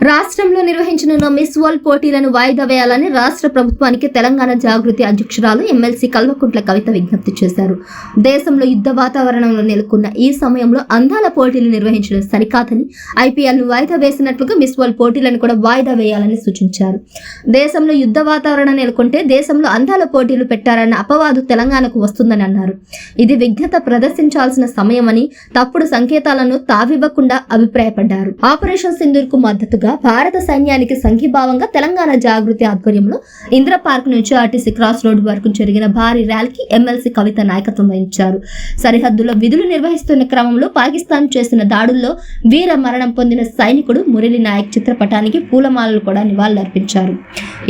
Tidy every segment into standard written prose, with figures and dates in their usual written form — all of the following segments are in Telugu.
రాష్ట్రంలో నిర్వహించనున్న మిస్ వరల్డ్ పోటీలను వాయిదా వేయాలని రాష్ట్ర ప్రభుత్వానికి తెలంగాణ జాగృతి అధ్యక్షురాలు ఎమ్మెల్సీ కల్వకుంట్ల కవిత విజ్ఞప్తి చేశారు. దేశంలో యుద్ధ వాతావరణంలో నెలకొన్న ఈ సమయంలో అందాల పోటీలు నిర్వహించడం సరికాదని, ఐపీఎల్ను వాయిదా వేసినట్లుగా మిస్ వరల్డ్ పోటీలను కూడా వాయిదా వేయాలని సూచించారు. దేశంలో యుద్ధ వాతావరణం నెలకొంటే దేశంలో అందాల పోటీలు పెట్టారన్న అపవాదు తెలంగాణకు వస్తుందని అన్నారు. ఇది విఘ్నత ప్రదర్శించాల్సిన సమయమని, తప్పుడు సంకేతాలను తావివ్వకుండా అభిప్రాయపడ్డారు. ఆపరేషన్ సింధూర్ కు మద్దతుగా భారత సైన్యానికి సంఘీభావంగా తెలంగాణ జాగృతి ఆధ్వర్యంలో ఇందిరా పార్క్ నుంచి ఆర్టీసీ క్రాస్ రోడ్ వరకు జరిగిన భారీ ర్యాలీకి ఎమ్మెల్సీ కవిత నాయకత్వం వహించారు. సరిహద్దులో విధులు నిర్వహిస్తున్న క్రమంలో పాకిస్తాన్ చేసిన దాడుల్లో వీర మరణం పొందిన సైనికుడు మురళీ నాయక్ చిత్రపటానికి పూలమాలలు కూడా నివాళులర్పించారు.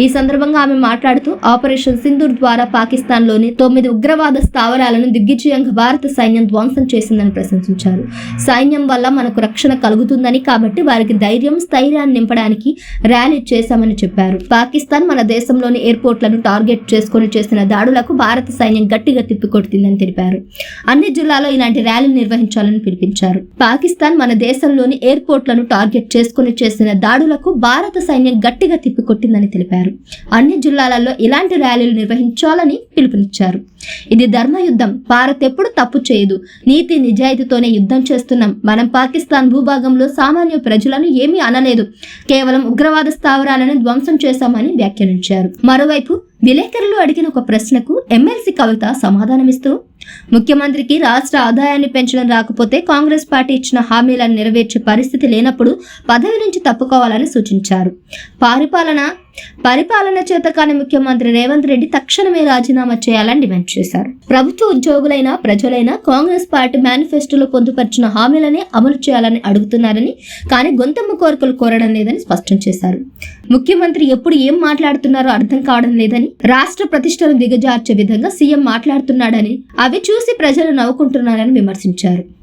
ఈ సందర్భంగా ఆమె మాట్లాడుతూ ఆపరేషన్ సింధూర్ ద్వారా పాకిస్తాన్లోని 9 ఉగ్రవాద స్థావరాలను దిగ్విజయంగా భారత సైన్యం ధ్వంసం చేసిందని ప్రశంసించారు. సైన్యం వల్ల మనకు రక్షణ కలుగుతుందని, కాబట్టి వారికి ధైర్యం, స్థైర్యాన్ని నింపడానికి ర్యాలీ చేశామని చెప్పారు. పాకిస్తాన్ మన దేశంలోని ఎయిర్పోర్ట్లను టార్గెట్ చేసుకుని చేసిన దాడులకు భారత సైన్యం గట్టిగా తిప్పికొట్టిందని తెలిపారు. అన్ని జిల్లాల్లో ఇలాంటి ర్యాలీలు నిర్వహించాలని పిలుపునిచ్చారు. పాకిస్తాన్ మన దేశంలోని ఎయిర్పోర్ట్లను టార్గెట్ చేసుకుని చేసిన దాడులకు భారత సైన్యం గట్టిగా తిప్పికొట్టిందని తెలిపారు. అన్ని జిల్లాలలో ఇలాంటి ర్యాలీలు నిర్వహించాలని పిలుపునిచ్చారు. ఇది ధర్మయుద్ధం. భారత్ ఎప్పుడు తప్పు చేయదు. నీతి నిజాయితీతోనే యుద్ధం చేస్తున్నాం. మనం పాకిస్తాన్ భూభాగంలో సామాన్య ప్రజలను ఏమీ అనలేదు. కేవలం ఉగ్రవాద స్థావరాలను ధ్వంసం చేశామని వ్యాఖ్యానించారు. మరోవైపు విలేకరులు అడిగిన ఒక ప్రశ్నకు ఎమ్మెల్సీ కవిత సమాధానమిస్తూ, ముఖ్యమంత్రికి రాష్ట్ర ఆదాయాన్ని పెంచడం రాకపోతే కాంగ్రెస్ పార్టీ ఇచ్చిన హామీలను నెరవేర్చే పరిస్థితి లేనప్పుడు పదవి నుంచి తప్పుకోవాలని సూచించారు. పరిపాలన చేతకాని ముఖ్యమంత్రి రేవంత్ రెడ్డి తక్షణమే రాజీనామా చేయాలని డిమాండ్ చేశారు. ప్రభుత్వ ఉద్యోగులైనా ప్రజలైనా కాంగ్రెస్ పార్టీ మేనిఫెస్టోలో పొందుపరిచిన హామీలనే అమలు చేయాలని అడుగుతున్నారని, కానీ గొంతమ్మ కోరికలు కోరడం లేదని స్పష్టం చేశారు. ముఖ్యమంత్రి ఎప్పుడు ఏం మాట్లాడుతున్నారో అర్థం కావడం లేదని, రాష్ట్ర ప్రతిష్టను దిగజార్చే విధంగా సీఎం మాట్లాడుతున్నాడని, అవి చూసి ప్రజలు నవ్వుకుంటున్నారని విమర్శించారు.